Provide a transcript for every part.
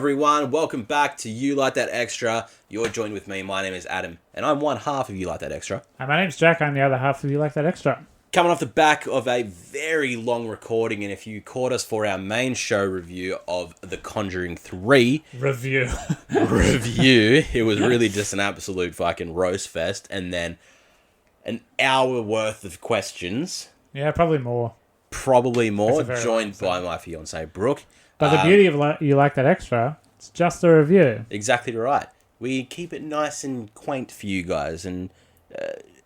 everyone. Welcome back to You Like That Extra. You're joined with me. My name is Adam, and I'm one half of You Like That Extra. Hi, my name's Jack. I'm the other half of You Like That Extra. Coming off the back of a very long recording, and if you caught us for our main show review of The Conjuring 3... Review, it was really just an absolute fucking roast fest, and then an hour worth of questions. Yeah, probably more. Joined by my fiancée, Brooke. But the beauty of You Like That Extra, it's just a review. Exactly right. We keep it nice and quaint for you guys and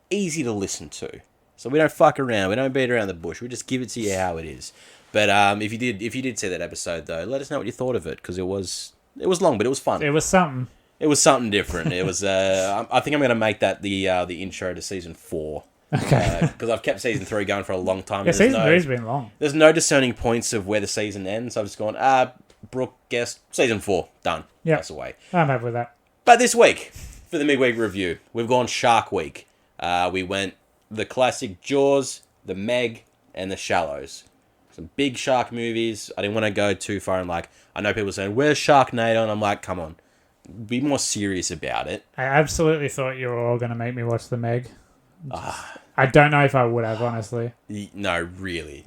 easy to listen to. So we don't fuck around. We don't beat around the bush. We just give it to you how it is. But if you did see that episode though, let us know what you thought of it because it was long, but it was fun. It was something. It was something different. It was. I think I'm going to make that the intro to season 4. Okay. Because I've kept season 3 going for a long time. Yeah, season 3's been long. There's no discerning points of where the season ends. I've just gone, Brooke, guess, season 4, done. Yeah. That's away. I'm happy with that. But this week, for the midweek review, we've gone Shark Week. We went the classic Jaws, the Meg, and the Shallows. Some big shark movies. I didn't want to go too far and I know people saying, where's Sharknado? And I'm like, come on, be more serious about it. I absolutely thought you were all going to make me watch the Meg. I don't know if I would have, honestly. No, really.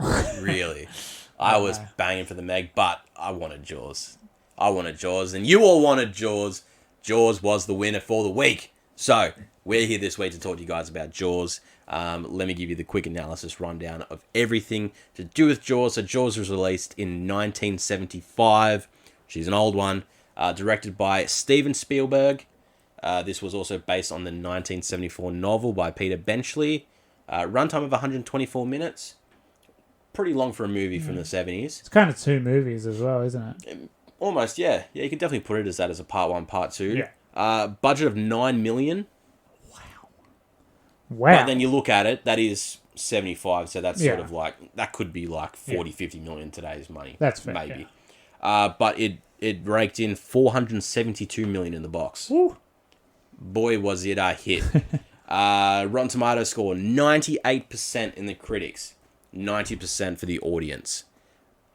I was banging for the Meg, but I wanted Jaws. And you all wanted Jaws. Jaws was the winner for the week. So, we're here this week to talk to you guys about Jaws. Let me give you the quick analysis rundown of everything to do with Jaws. So, Jaws was released in 1975. She's an old one. Directed by Steven Spielberg. This was also based on the 1974 novel by Peter Benchley. Runtime of 124 minutes. Pretty long for a movie from the 70s. It's kind of 2 movies as well, isn't it? Almost, yeah. Yeah, you can definitely put it as that as a part 1, part 2. Yeah. Budget of $9 million. Wow. But then you look at it, that is 75, so that's sort of that could be 40, 50 million today's money. That's fair, maybe. Yeah. But it raked in 472 million in the box. Woo. Boy, was it a hit. Rotten Tomatoes score 98% in the critics, 90% for the audience.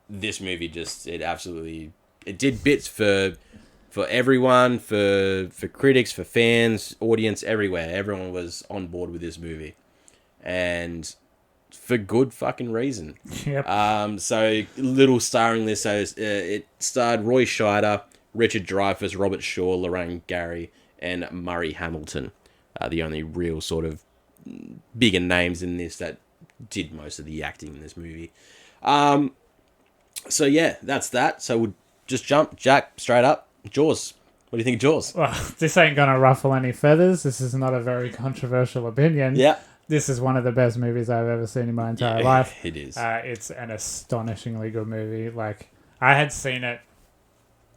This movie it did bits for everyone, for critics, for fans, audience, everywhere. Everyone was on board with this movie, and for good fucking reason. Yep. So little starring list. So it starred Roy Scheider, Richard Dreyfuss, Robert Shaw, Lorraine Gary, and Murray Hamilton. The only real sort of bigger names in this that did most of the acting in this movie. So yeah, that's that. So we'll just jump, Jack, straight up. Jaws. What do you think of Jaws? Well, this ain't going to ruffle any feathers. This is not a very controversial opinion. Yeah. This is one of the best movies I've ever seen in my entire life. It is. It's an astonishingly good movie. I had seen it,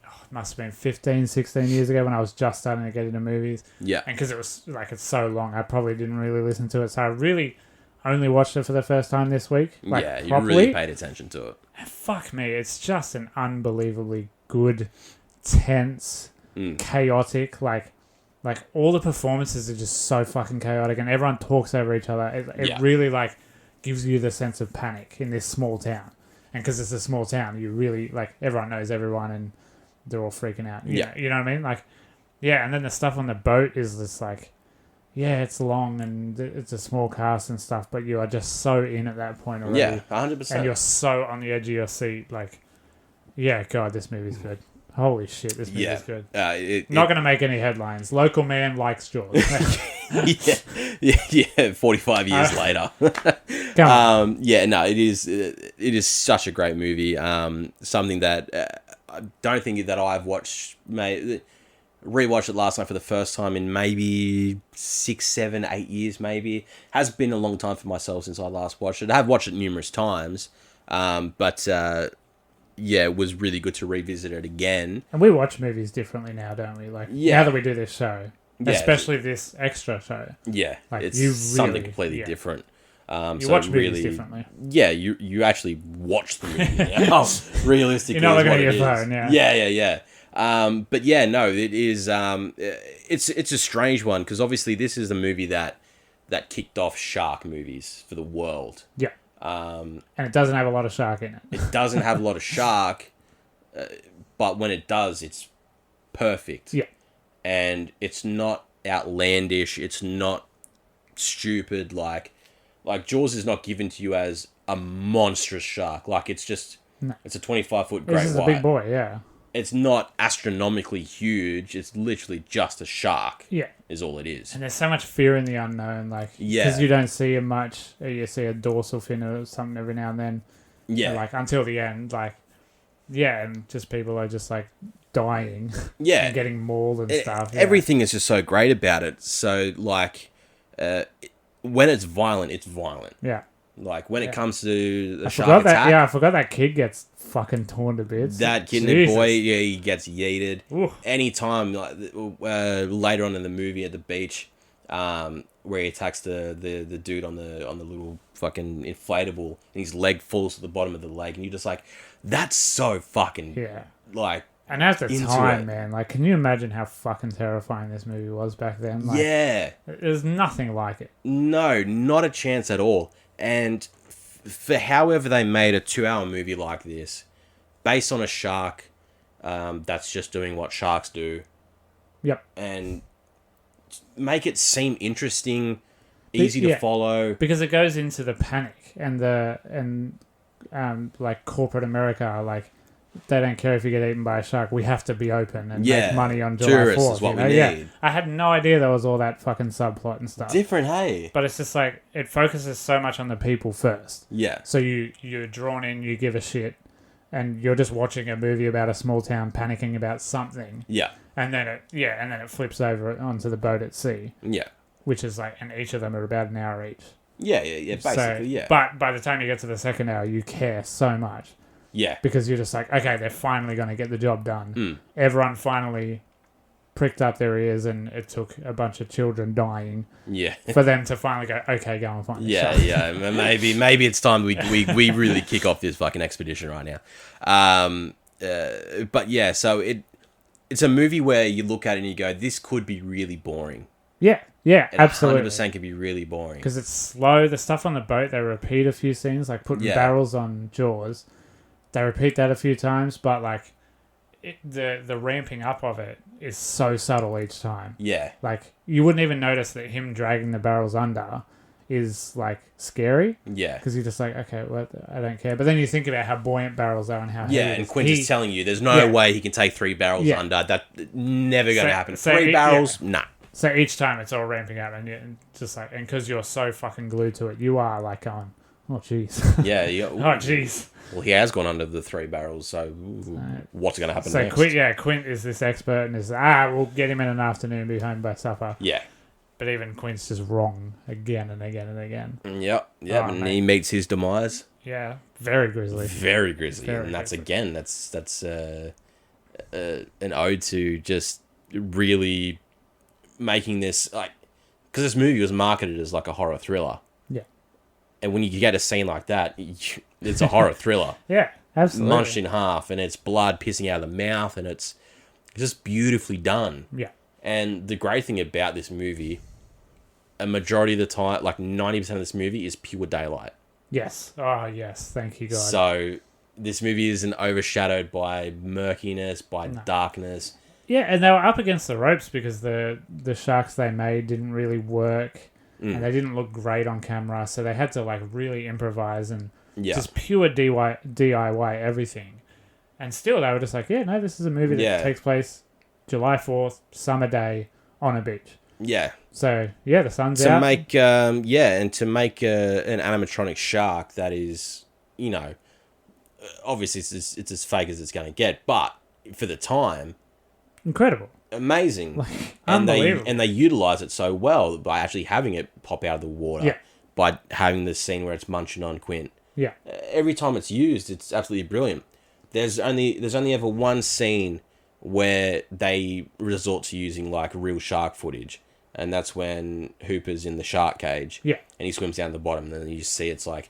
it must have been 15, 16 years ago when I was just starting to get into movies. Yeah. And because it was, it's so long, I probably didn't really listen to it. So I really only watched it for the first time this week. You properly. really paid attention to it. And fuck me, it's just an unbelievably good, tense, chaotic, all the performances are just so fucking chaotic and everyone talks over each other. It really gives you the sense of panic in this small town. And because it's a small town, you really everyone knows everyone and they're all freaking out. You know what I mean? And then the stuff on the boat is just it's long and it's a small cast and stuff, but you are just so in at that point already. Yeah, 100%. And you're so on the edge of your seat. God, this movie's good. Holy shit, this movie's good. Not going to make any headlines. Local man likes Jaws. 45 years later. It is such a great movie. Something that I don't think that I've watched, rewatched it last night for the first time in maybe 6, 7, 8 years maybe. Has been a long time for myself since I last watched it. I have watched it numerous times, but it was really good to revisit it again. And we watch movies differently now, don't we? Now that we do this show. Especially this extra show. Yeah, it's something completely different. You watch movies differently. Yeah, you actually watch the movie now. Realistically, you're not looking at your phone. Yeah. But yeah, no, it is. It's a strange one because obviously this is the movie that kicked off shark movies for the world. Yeah. And it doesn't have a lot of shark in it. It doesn't have a lot of shark, but when it does, it's perfect. Yeah. And it's not outlandish. It's not stupid. Like Jaws is not given to you as a monstrous shark. Like, it's just... No. It's a 25-foot great white. This is a big boy, yeah. It's not astronomically huge. It's literally just a shark. Yeah. Is all it is. And there's so much fear in the unknown, like... Yeah. Because you don't see it much. You see a dorsal fin or something every now and then. Yeah. And, like, until the end, like... Yeah, and just people are just, like, dying. Yeah. And getting mauled and stuff. Yeah. Everything is just so great about it. So, like... when it's violent, it's violent. Yeah. Like, when it comes to the I shark forgot attack... that. Yeah, I forgot that kid gets fucking torn to bits. That kidney boy, yeah, he gets yeeted. Oof. Anytime, like, later on in the movie at the beach, where he attacks the dude on the little fucking inflatable, and his leg falls to the bottom of the lake, and you're just like, that's so fucking... Yeah. Like... And at the time, it. man, like, can you imagine how fucking terrifying this movie was back then? Like, yeah. There's nothing like it. No, not a chance at all. And for however they made a 2-hour movie like this, based on a shark that's just doing what sharks do. Yep. And make it seem interesting, easy to follow. Because it goes into the panic and like corporate America, like, they don't care if you get eaten by a shark. We have to be open and make money on July 4th. Tourists is what we need. Yeah. I had no idea there was all that fucking subplot and stuff. Different, hey? But it's just like, it focuses so much on the people first. Yeah. So you're drawn in, you give a shit, and you're just watching a movie about a small town panicking about something. Yeah. And then it flips over onto the boat at sea. Yeah. Which is like, and each of them are about an hour each. Yeah, basically, yeah. But by the time you get to the second hour, you care so much. Yeah. Because you're just like, okay, they're finally going to get the job done. Mm. Everyone finally pricked up their ears, and it took a bunch of children dying for them to finally go, okay, go and find the shark. Yeah. Maybe it's time we really kick off this fucking expedition right now. But yeah, so it's a movie where you look at it and you go, this could be really boring. Yeah, It absolutely. 100% could be really boring. Because it's slow. The stuff on the boat, they repeat a few scenes, like putting barrels on Jaws. They repeat that a few times, but like the ramping up of it is so subtle each time. Yeah. Like, you wouldn't even notice that him dragging the barrels under is like scary. Yeah. Because you're just like, okay, well, I don't care. But then you think about how buoyant barrels are and how heavy it and is. Quint is telling you there's no way he can take 3 barrels under. That never going to happen. 3 barrels? Nah. So each time it's all ramping up, and you're just like, and because you're so fucking glued to it, you are like going, oh jeez. Yeah. Oh jeez. Well, he has gone under the 3 barrels, so what's going to happen next? Quint is this expert and is, we'll get him in an afternoon, be home by supper. Yeah. But even Quint's just wrong again and again and again. Yep, and he meets his demise. Yeah, very grisly. Very grisly. And that's an ode to just really making this, like, because this movie was marketed as like a horror thriller. Yeah. And when you get a scene like that, it's a horror thriller. Yeah, absolutely. Munched in half, and it's blood pissing out of the mouth, and it's just beautifully done. Yeah. And the great thing about this movie, a majority of the time, like 90% of this movie, is pure daylight. Yes. Oh, yes. Thank you, God. So this movie isn't overshadowed by murkiness, by darkness. Yeah, and they were up against the ropes because the sharks they made didn't really work, and they didn't look great on camera, so they had to like really improvise and just pure DIY everything. And still, they were just like, yeah, no, this is a movie that takes place July 4th, summer day, on a beach. Yeah. So, yeah, the sun's out. And to make an animatronic shark that is, you know, obviously it's as fake as it's going to get, but for the time... Incredible. Amazing. Like, and unbelievable. they utilize it so well by actually having it pop out of the water, by having this scene where it's munching on Quint. Yeah. Every time it's used, it's absolutely brilliant. There's only ever one scene where they resort to using like real shark footage, and that's when Hooper's in the shark cage. Yeah. And he swims down to the bottom, and then you just see it's like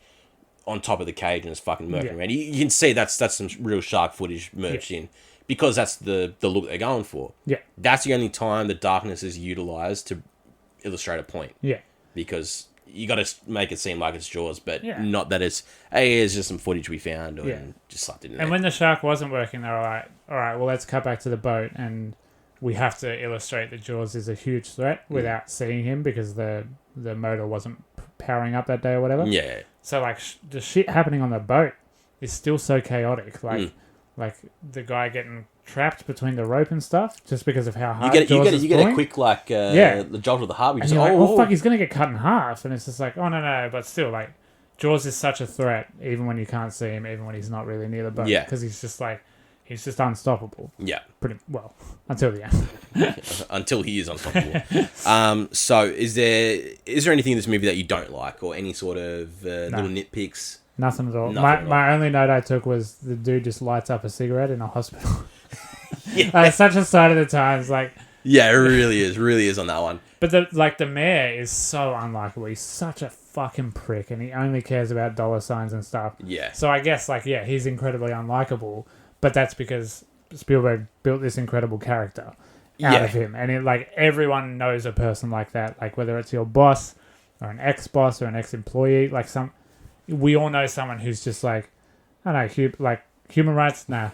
on top of the cage and it's fucking murking around. You can see that's some real shark footage merged in, because that's the look they're going for. Yeah. That's the only time the darkness is utilized to illustrate a point. Yeah. Because you got to make it seem like it's Jaws, but Yeah. not that it's, hey, here's just some footage we found and Yeah. just slapped it in And there. when the shark wasn't working, they were like, all right, well, let's cut back to the boat and we have to illustrate that Jaws is a huge threat without seeing him because the motor wasn't powering up that day or whatever. Yeah. So, like, the shit happening on the boat is still so chaotic. Like the guy getting trapped between the rope and stuff just because of how hard Jaws is you get a pulling. quick, like, the jolt of the heart. And you're like, oh, fuck, he's going to get cut in half. And it's just like, oh, no. But still, like, Jaws is such a threat, even when you can't see him, even when he's not really near the boat. Yeah. Because he's just like, he's just unstoppable. Yeah. Pretty well, until the end. Until he is unstoppable. So is there anything in this movie that you don't like, or any sort of little nitpicks? Nothing at all. Nothing at all. My only note I took was the dude just lights up a cigarette in a hospital. It's such a sign of the times, like. Yeah, it really is on that one. But the mayor is so unlikable. He's such a fucking prick, and he only cares about dollar signs and stuff. Yeah. So I guess he's incredibly unlikable, but that's because Spielberg built this incredible character out of him, and everyone knows a person like that. Like whether it's your boss or an ex-boss or an ex-employee, we all know someone who's just like, I don't know, human rights, nah,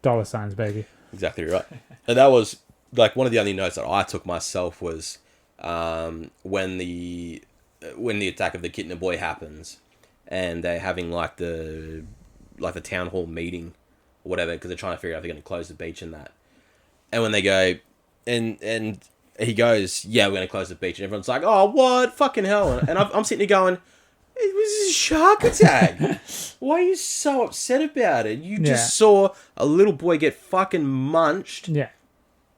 dollar signs, baby. Exactly right. And that was like one of the only notes that I took myself was when the attack of the kitten boy happens, and they're having like the town hall meeting or whatever, because they're trying to figure out if they're going to close the beach and that. And when they go, and he goes, yeah, we're going to close the beach, and everyone's like, oh, what? Fucking hell. And I'm sitting here going, it was a shark attack. Why are you so upset about it? You just saw a little boy get fucking munched. Yeah.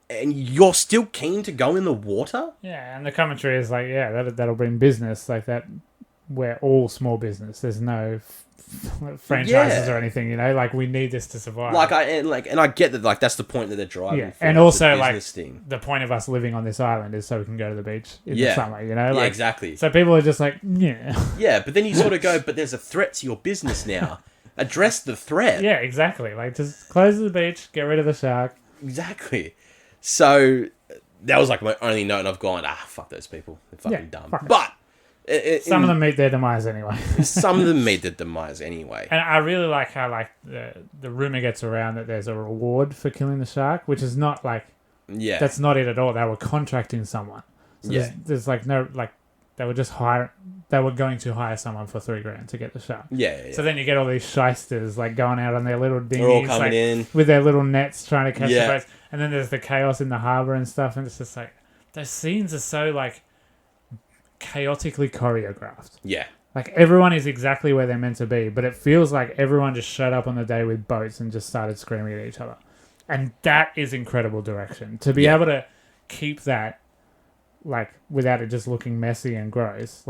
And you're still keen to go in the water? Yeah, and the commentary is like, that'll bring business. Like that, we're all small business. There's no franchises or anything, you know. Like we need this to survive. And I get that. Like that's the point that they're driving. Yeah, for. and It's also a like business thing. the point of us living on this island is so we can go to the beach in the summer, you know. Yeah, exactly. So people are just like, yeah. Yeah, but then you sort of go, but there's a threat to your business now. Address the threat. Yeah, exactly. Like just close the beach, get rid of the shark. Exactly. So that was like my only note, and I've gone, fuck those people. They're fucking dumb. But some of them meet their demise anyway. Some of them meet their demise anyway. And I really like how the rumor gets around that there's a reward for killing the shark, which is not that's not it at all. They were contracting someone. So there's no they were going to hire someone for $3,000 to get the shark. Yeah. So then you get all these shysters going out on their little dinghies, they're all coming in with their little nets trying to catch the boats. And then there's the chaos in the harbour and stuff, and it's just like those scenes are so chaotically choreographed. Yeah. Like everyone is exactly where they're meant to be, but it feels like everyone just showed up on the day with boats and just started screaming at each other. And that is incredible direction. To be able to keep that without it just looking messy and gross,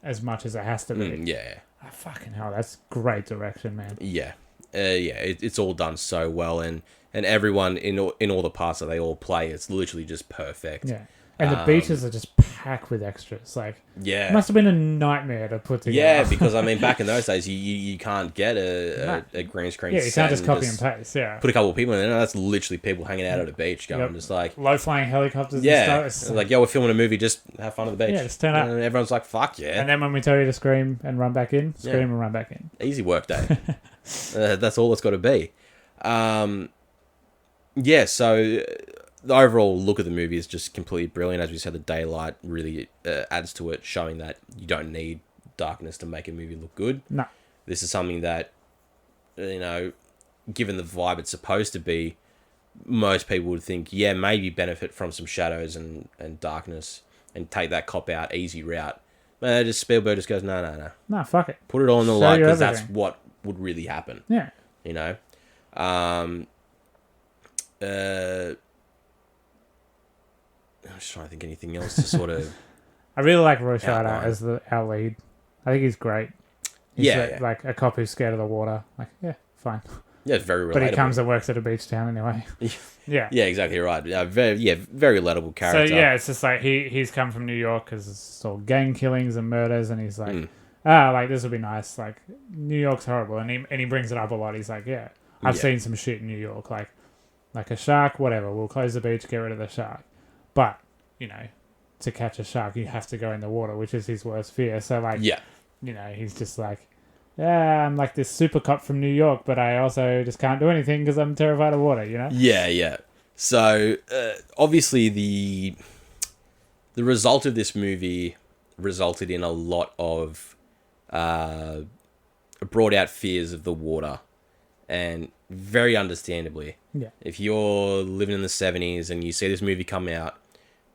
as much as it has to be. Yeah. Oh, fucking hell, that's great direction, man. Yeah. It's all done so well, and everyone in all the parts that they all play, it's literally just perfect. Yeah. And the beaches are just packed with extras. It must have been a nightmare to put together. Yeah, because back in those days, you can't get a green screen. Yeah, you can't just copy and paste. Yeah, put a couple of people in there. That's literally people hanging out at a beach, going just like low flying helicopters. Yeah, and stuff. like we're filming a movie. Just have fun at the beach. Yeah, just turn up. And everyone's like, "Fuck yeah!" And then when we tell you to scream and run back in, scream and run back in. Easy work day. That's all it's got to be. So the overall look of the movie is just completely brilliant. As we said, the daylight really adds to it, showing that you don't need darkness to make a movie look good. No. This is something that, given the vibe it's supposed to be, most people would think, maybe benefit from some shadows and darkness and take that cop-out easy route. Just Spielberg just goes, no. No, fuck it. Put it all in the light, because that's what would really happen. Yeah. I'm just trying to think anything else to sort of... I really like Roy Scheider as our lead. I think he's great. He's like a cop who's scared of the water. Fine. Yeah, it's very relatable. But he comes and works at a beach town anyway. Yeah. Yeah, exactly right. Very relatable character. So, it's just like he's come from New York because it's all gang killings and murders, and he's like, this would be nice. Like, New York's horrible. And he brings it up a lot. He's like, I've seen some shit in New York. Like a shark, whatever. We'll close the beach, get rid of the shark. But, to catch a shark, you have to go in the water, which is his worst fear. So, like, Yeah. you know, he's just like, yeah, I'm like this super cop from New York, but I also just can't do anything because I'm terrified of water, you know? Yeah, yeah. So, obviously, the result of this movie resulted in a lot of brought out fears of the water. And very understandably. Yeah. If you're living in the 70s and you see this movie come out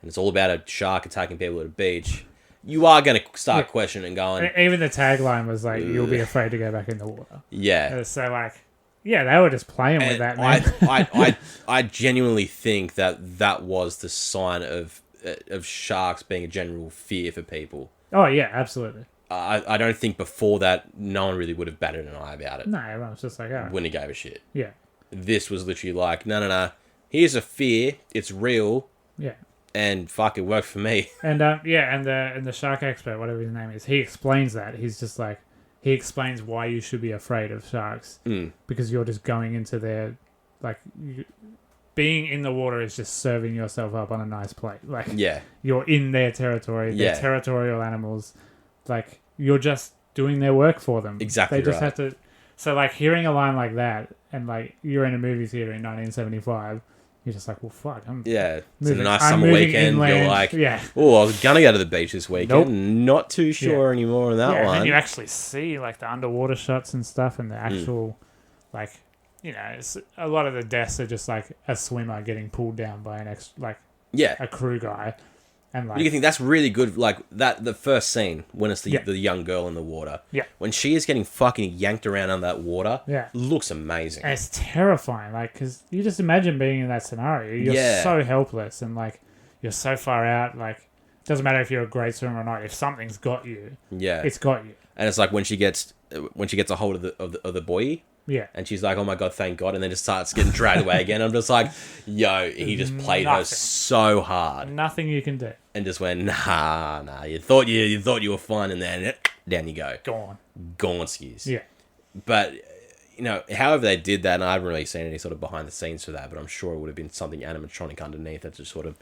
and it's all about a shark attacking people at a beach, you are going to start questioning and going... Even the tagline was like, you'll be afraid to go back in the water. Yeah. So, like, yeah, they were just playing with that, man. I genuinely think that was the sign of sharks being a general fear for people. Oh, yeah, absolutely. I don't think before that, no one really would have batted an eye about it. No, everyone was just like, oh. Wouldn't have gave a shit. Yeah. This was literally like, no. Here's a fear. It's real. Yeah. And fuck, it worked for me. And and the shark expert, whatever his name is, he explains that. He's just like, he explains why you should be afraid of sharks. Because you're just going into their, like, being in the water is just serving yourself up on a nice plate. Like, Yeah. You're in their territory. They're territorial animals. Like, you're just doing their work for them. Exactly. They just have to. So, like, hearing a line like that, and like you're in a movie theater in 1975, you're just like, well, fuck. It's a moving, nice I'm summer moving weekend. inland. You're like, yeah. Oh, I was gonna go to the beach this weekend. Nope. Not too sure anymore on that yeah, one. And you actually see like the underwater shots and stuff, and the actual, like, you know, it's, a lot of the deaths are just like a swimmer getting pulled down by a crew guy. And like, you think that's really good, like that the first scene when it's the young girl in the water. Yeah. When she is getting fucking yanked around on that water. Yeah. Looks amazing. And it's terrifying, like, because you just imagine being in that scenario. You're so helpless, and like you're so far out. Like, it doesn't matter if you're a great swimmer or not. If something's got you, it's got you. And it's like when she gets a hold of the boy. Yeah. And she's like, oh my God, thank God. And then just starts getting dragged away again. I'm just like, yo, he just played her so hard. Nothing you can do. And just went, nah. You thought you were fine, and then down you go. Gone skis. Yeah. But, you know, however they did that, and I haven't really seen any sort of behind the scenes for that, but I'm sure it would have been something animatronic underneath that just sort of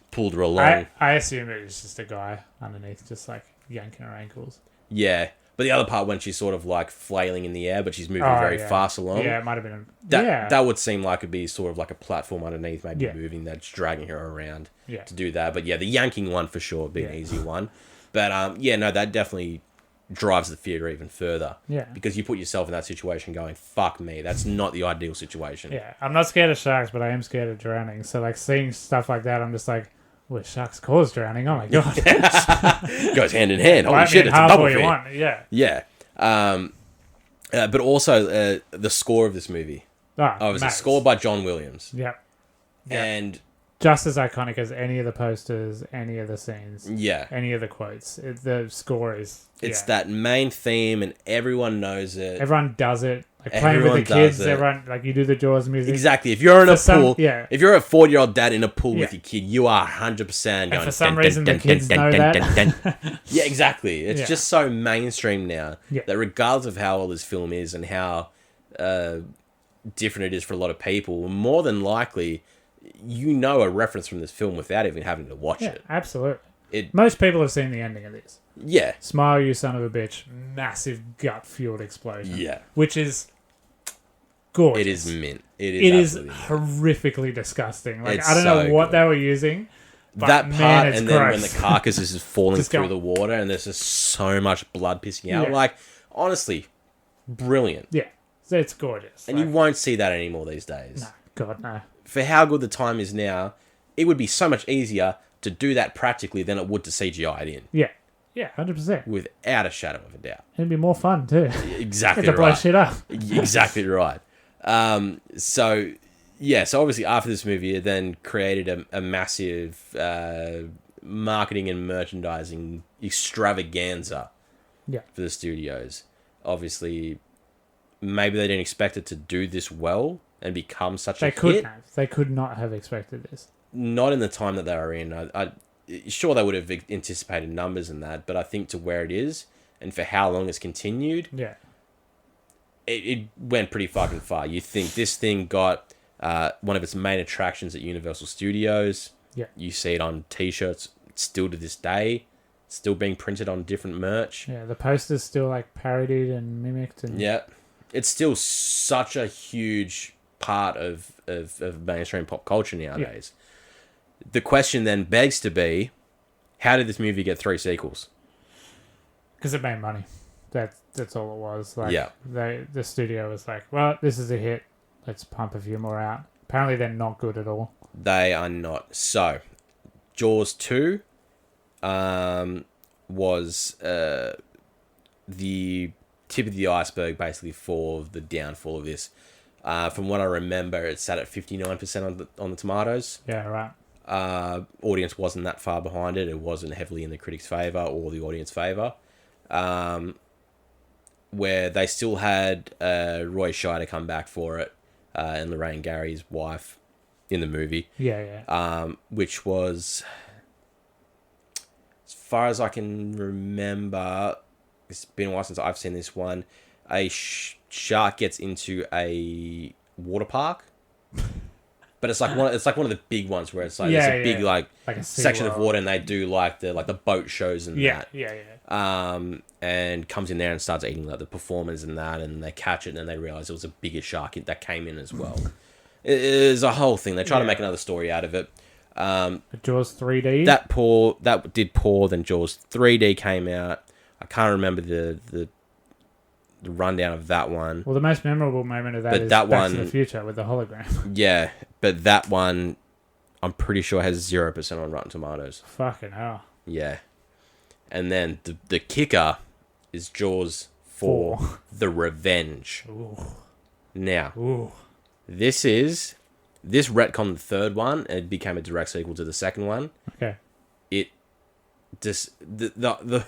pulled her along. I assume it was just a guy underneath, just like yanking her ankles. Yeah. But the other part when she's sort of like flailing in the air, but she's moving very fast along. Yeah, it might have been. That would seem like it'd be sort of like a platform underneath, maybe moving that's dragging her around to do that. But yeah, the yanking one for sure would be an easy one. But that definitely drives the theatre even further. Yeah. Because you put yourself in that situation going, fuck me, that's not the ideal situation. Yeah, I'm not scared of sharks, but I am scared of drowning. So like seeing stuff like that, I'm just like, well, sharks cause drowning. Oh my God. Goes hand in hand. Holy shit, it's a double feat. Yeah. But also the score of this movie. It was scored by John Williams. Yeah. And just as iconic as any of the posters, any of the scenes, any of the quotes. The score is... It's that main theme, and everyone knows it. Everyone does it. Like playing with the kids, everyone, like, you do the Jaws music. Exactly. If you're in a pool, if you're a 40-year-old dad in a pool with your kid, you are 100% going... And for some reason, the kids know that. Yeah, exactly. It's just so mainstream now that regardless of how old this film is and how different it is for a lot of people, more than likely, you know a reference from this film without even having to watch it. Absolutely. Most people have seen the ending of this. Yeah. Smile, you son of a bitch. Massive gut-fueled explosion. Yeah. Which is gorgeous. It is mint. It is horrifically disgusting. Like, I don't know what they were using. But that part, man, it's and gross. then when the carcass is just falling through the water and there's just so much blood pissing out. Like, honestly, brilliant. Yeah. It's gorgeous. And you won't see that anymore these days. No. God, no. For how good the time is now, it would be so much easier to do that practically than it would to CGI it in. Yeah. Yeah, 100%. Without a shadow of a doubt. It'd be more fun, too. Exactly right. To blow shit up. Exactly right. So obviously after this movie, it then created a massive marketing and merchandising extravaganza for the studios. Obviously, maybe they didn't expect it to do this well and become such a hit. They could not have expected this. Not in the time that they were in. Sure, they would have anticipated numbers and that, but I think to where it is and for how long it's continued, it went pretty fucking far. You think this thing got one of its main attractions at Universal Studios. Yeah. You see it on T-shirts still to this day, still being printed on different merch. Yeah, the poster's still like parodied and mimicked. And Yeah. It's still such a huge part of mainstream pop culture nowadays. Yeah. The question then begs to be, how did this movie get 3 sequels? Because it made money. That's all it was. Like, yeah. The studio was like, well, this is a hit. Let's pump a few more out. Apparently they're not good at all. They are not. So, Jaws 2 was the tip of the iceberg, basically, for the downfall of this. From what I remember, it sat at 59% on the tomatoes. Yeah, right. Audience wasn't that far behind it. It wasn't heavily in the critics' favour or the audience favour. Where they still had Roy Scheider come back for it, and Lorraine Gary's wife in the movie. Yeah. Which was, as far as I can remember, it's been a while since I've seen this one. A shark gets into a water park, but it's like one of the big ones where it's like there's a big like a section of water, and they do like the boat shows and that. Yeah. And comes in there and starts eating like the performers and that, and they catch it, and then they realize it was a bigger shark that came in as well. It is a whole thing. They try to make another story out of it. Jaws 3D? That did poor. Then Jaws 3D came out. I can't remember the rundown of that one. Well, the most memorable moment of that is Back to the Future with the hologram. Yeah, but that one, I'm pretty sure has 0% on Rotten Tomatoes. Fucking hell. Yeah. And then the kicker is Jaws 4, The Revenge. Ooh. Now, Ooh. this retconned the third one, and it became a direct sequel to the second one. Okay. It just the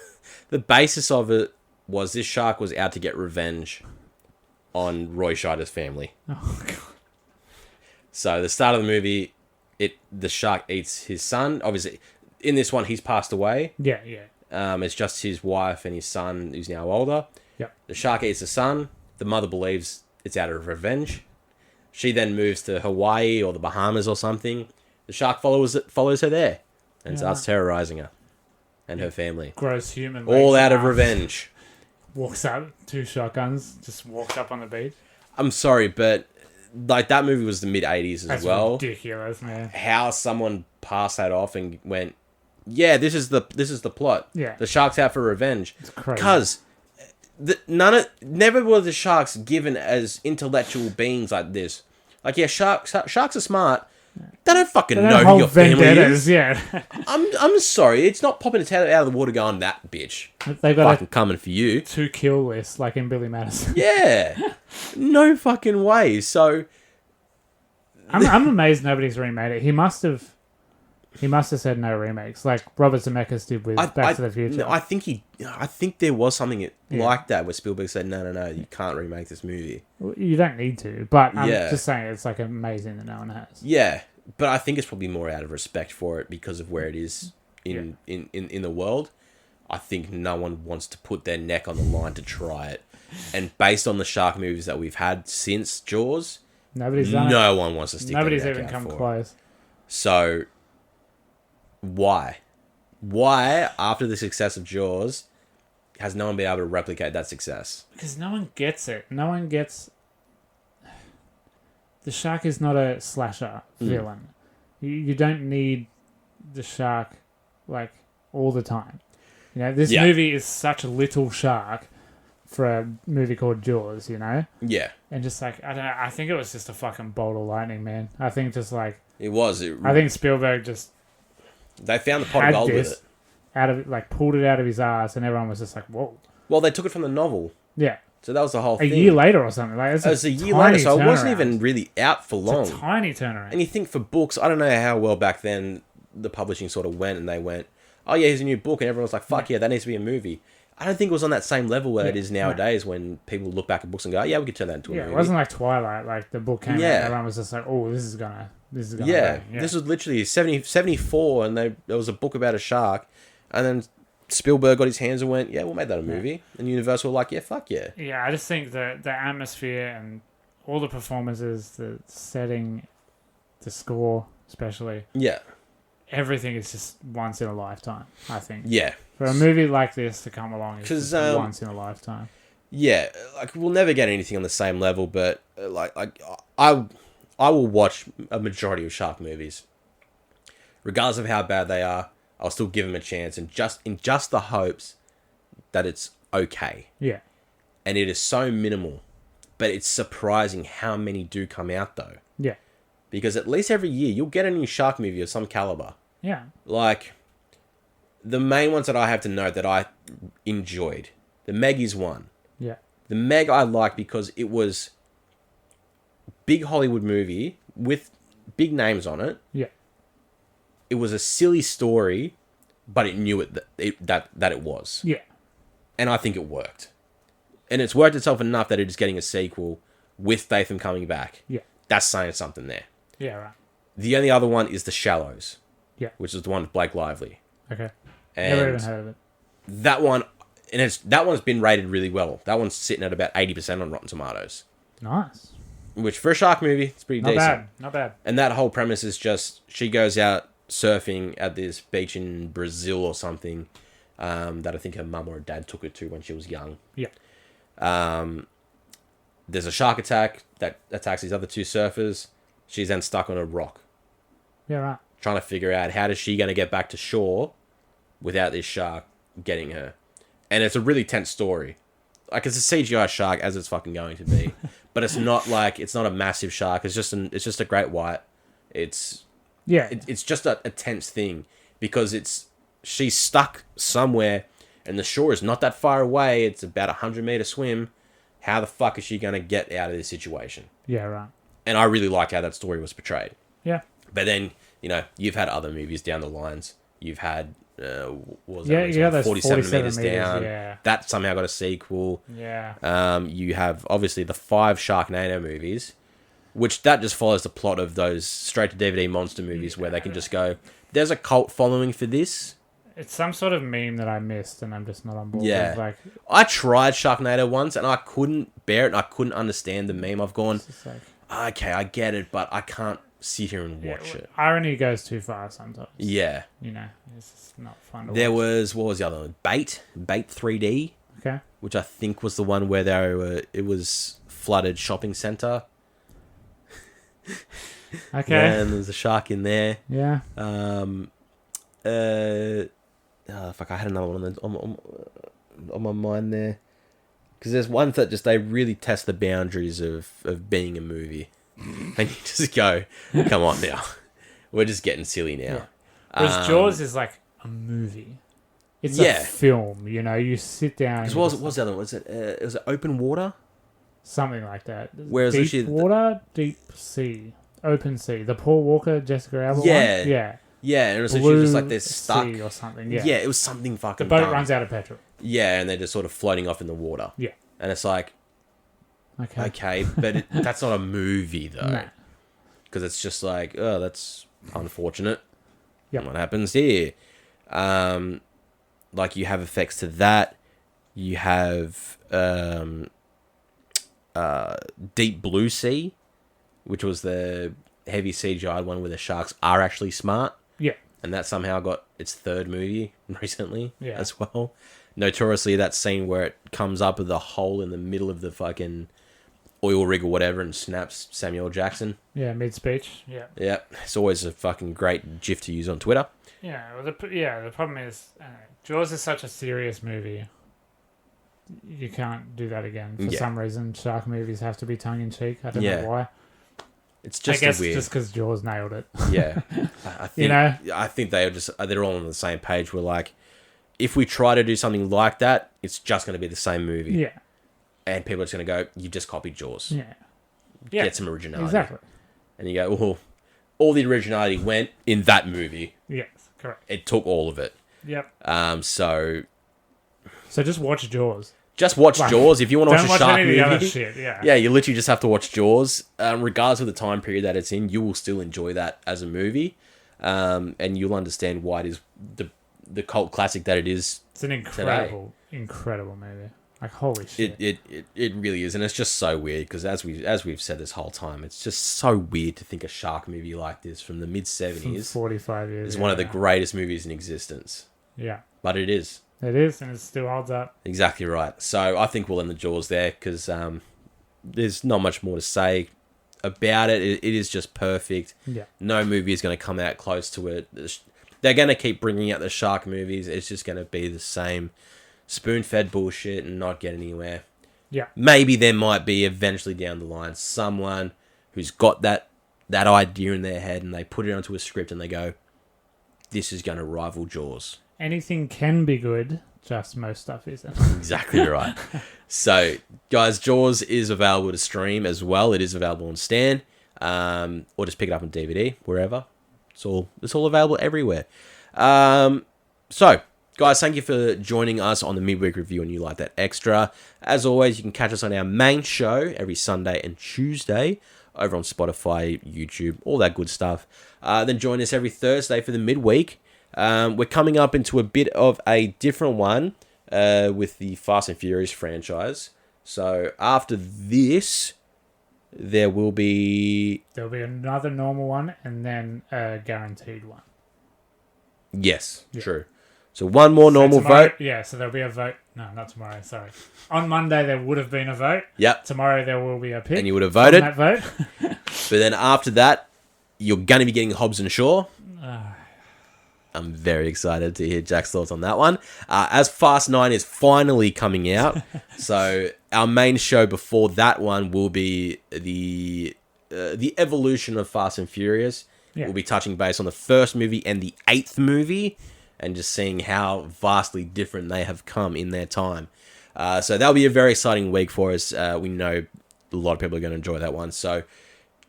basis of it was this shark was out to get revenge on Roy Scheider's family. Oh god. So the start of the movie, the shark eats his son. Obviously, in this one, he's passed away. Yeah. It's just his wife and his son, who's now older. Yep. The shark eats the son. The mother believes it's out of revenge. She then moves to Hawaii or the Bahamas or something. The shark follows her there and starts terrorizing her and her family. Gross human. All out of revenge. Walks up, 2 shotguns, just walks up on the beach. I'm sorry, but like that movie was the mid-'80s as well. That's ridiculous, man. How someone passed that off and went, yeah, this is the plot. Yeah. The shark's out for revenge. It's crazy. Because never were the sharks given as intellectual beings like this. Like, yeah, sharks are smart. They don't fucking know who your family is. Yeah. I'm sorry, it's not popping its head out of the water going, that bitch. They've got fucking coming for you. 2 kill list, like in Billy Madison. Yeah. No fucking way. So I'm amazed nobody's remade it. He must have said no remakes, like Robert Zemeckis did with Back to the Future. No, I think there was something like that where Spielberg said, no, you can't remake this movie. You don't need to, but I'm just saying it's like amazing that no one has. Yeah, but I think it's probably more out of respect for it because of where it is in the world. I think no one wants to put their neck on the line to try it. And based on the shark movies that we've had since Jaws, nobody's done it. No one wants to stick their neck out. Nobody's even come close. So why, after the success of Jaws, has no one been able to replicate that success? Because no one gets it. No one gets... The shark is not a slasher villain. You don't need the shark, like, all the time. You know, this movie is such a little shark for a movie called Jaws, you know? Yeah. And just like, I don't know, I think it was just a fucking bolt of lightning, man. I think just like... It was. I think Spielberg just... They found the pot of gold with it. Pulled it out of his ass, and everyone was just like, whoa. Well, they took it from the novel. Yeah. So that was the whole thing. A year later or something. Like, it was a year later, so it wasn't even really out for long. It's a tiny turnaround. And you think for books, I don't know how well back then the publishing sort of went, and they went, oh yeah, here's a new book, and everyone was like, fuck yeah, that needs to be a movie. I don't think it was on that same level where it is nowadays when people look back at books and go, yeah, we could turn that into a movie. Yeah, it wasn't like Twilight, like the book came out, and everyone was just like, oh, this is gonna yeah, this was literally 74, and there was a book about a shark, and then Spielberg got his hands and went, yeah, we'll make that a movie. And Universal were like, yeah, fuck yeah. Yeah, I just think the atmosphere and all the performances, the setting, the score especially. Yeah. everything is just once in a lifetime, I think. Yeah. For a movie like this to come along, it's just 'Cause, once in a lifetime. Yeah, like we'll never get anything on the same level, but I will watch a majority of shark movies, regardless of how bad they are. I'll still give them a chance, and just the hopes that it's okay. Yeah. And it is so minimal, but it's surprising how many do come out though. Yeah. Because at least every year you'll get a new shark movie of some caliber. Yeah. Like the main ones that I have to note that I enjoyed, The Meg is one. Yeah. The Meg I liked because it was big Hollywood movie with big names on it. Yeah. It was a silly story, but it knew that it was. Yeah. And I think it worked. And it's worked itself enough that it is getting a sequel with Statham coming back. Yeah. That's saying something there. Yeah, right. The only other one is The Shallows. Yeah. Which is the one with Blake Lively. Okay. And never even heard of it. that one, that one's been rated really well. That one's sitting at about 80% on Rotten Tomatoes. Nice. Which for a shark movie, it's pretty decent. Not bad. And that whole premise is just she goes out surfing at this beach in Brazil or something that I think her mum or her dad took her to when she was young. Yeah. There's a shark attack that attacks these other two surfers. She's then stuck on a rock. Yeah, right. Trying to figure out how is she going to get back to shore without this shark getting her. And it's a really tense story. Like, it's a CGI shark, as it's fucking going to be. But it's not a massive shark. It's just a great white. It's just a tense thing because she's stuck somewhere and the shore is not that far away. It's about a 100-meter swim. How the fuck is she going to get out of this situation? Yeah, right. And I really like how that story was portrayed. Yeah. But then, you've had other movies down the lines. You've had, what was that? Yeah, those 47 meters meters down. Yeah. That somehow got a sequel. Yeah. You have, obviously, the 5 Sharknado movies, which that just follows the plot of those straight-to-DVD monster movies where they can just go, there's a cult following for this. It's some sort of meme that I missed and I'm just not on board Yeah. with. Like, I tried Sharknado once and I couldn't bear it and I couldn't understand the meme. I've gone, okay, I get it, but I can't sit here and watch it. Irony goes too far sometimes. Yeah. It's just not fun to There watch. what was the other one? Bait 3D. Okay. Which I think was the one where it was flooded shopping centre. Okay. And there's a shark in there. Yeah. Fuck, I had another one on my mind there. Because there's ones that they really test the boundaries of being a movie. And you just go, come on now. We're just getting silly now. Yeah. Whereas Jaws is like a movie. It's a film, you sit down. What was the other one? Was it Open Water? Something like that. Whereas deep water, deep sea, open sea. The Paul Walker, Jessica Alba one? Yeah. Yeah, and it was she was just like they're stuck. Sea or something, yeah. Yeah, it was something fucking The boat dumb. runs out of petrol. Yeah, and they're just sort of floating off in the water. Yeah. And it's like, okay, but that's not a movie, though. Because it's just like, oh, that's unfortunate. Yep. What happens here? Like, you have effects to that. You have Deep Blue Sea, which was the heavy CGI one where the sharks are actually smart. Yeah. And that somehow got its 3rd movie recently as well. Notoriously, that scene where it comes up with a hole in the middle of the fucking oil rig or whatever and snaps Samuel Jackson. Yeah, mid-speech. Yeah. Yeah, it's always a fucking great gif to use on Twitter. Yeah, well, the problem is, Jaws is such a serious movie. You can't do that again. For some reason, shark movies have to be tongue-in-cheek. I don't know why. It's just I guess weird. just because Jaws nailed it. Yeah. I think, I think they're all on the same page. We're like, if we try to do something like that, it's just going to be the same movie. Yeah. And people are just going to go, you just copied Jaws. Yeah. Get some originality. Exactly. And you go, well, all the originality went in that movie. Yes, correct. It took all of it. Yep. So just watch Jaws. Just watch Jaws. If you want to watch a shark movie, other shit, yeah, you literally just have to watch Jaws. Regardless of the time period that it's in, you will still enjoy that as a movie, and you'll understand why it is the cult classic that it is. It's an incredible movie. Like, holy shit. It really is, and it's just so weird because as we've said this whole time, it's just so weird to think a shark movie like this from the mid 70s, 45 years, is one of the greatest movies in existence. Yeah, but it is. It is, and it still holds up. Exactly right. So I think we'll end the Jaws there because there's not much more to say about it. It is just perfect. Yeah. No movie is going to come out close to it. They're going to keep bringing out the shark movies. It's just going to be the same spoon-fed bullshit and not get anywhere. Yeah. Maybe there might be eventually down the line someone who's got that idea in their head and they put it onto a script and they go, this is going to rival Jaws. Anything can be good, just most stuff isn't. Exactly right. So, guys, Jaws is available to stream as well. It is available on Stan, or just pick it up on DVD, wherever. It's all available everywhere. So, guys, thank you for joining us on the midweek review and You Like That Extra. As always, you can catch us on our main show every Sunday and Tuesday over on Spotify, YouTube, all that good stuff. Then join us every Thursday for the midweek. We're coming up into a bit of a different one with the Fast and Furious franchise. So after this, there'll be another normal one and then a guaranteed one. Yes, yeah. True. So one more normal vote. Yeah, so there'll be a vote. No, not tomorrow. Sorry. On Monday there would have been a vote. Yep. Tomorrow there will be a pick. And you would have voted. That vote. But then after that, you're going to be getting Hobbs and Shaw. I'm very excited to hear Jack's thoughts on that one. As Fast 9 is finally coming out, so our main show before that one will be the evolution of Fast and Furious. Yeah. We'll be touching base on the first movie and the 8th movie, and just seeing how vastly different they have come in their time. So that'll be a very exciting week for us. We know a lot of people are going to enjoy that one. So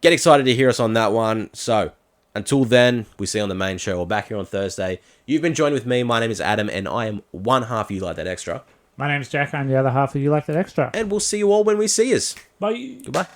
get excited to hear us on that one. So until then, we see you on the main show or back here on Thursday. You've been joined with me. My name is Adam, and I am one half of You Like That Extra. My name's Jack. I'm the other half of You Like That Extra. And we'll see you all when we see us. Bye. Goodbye.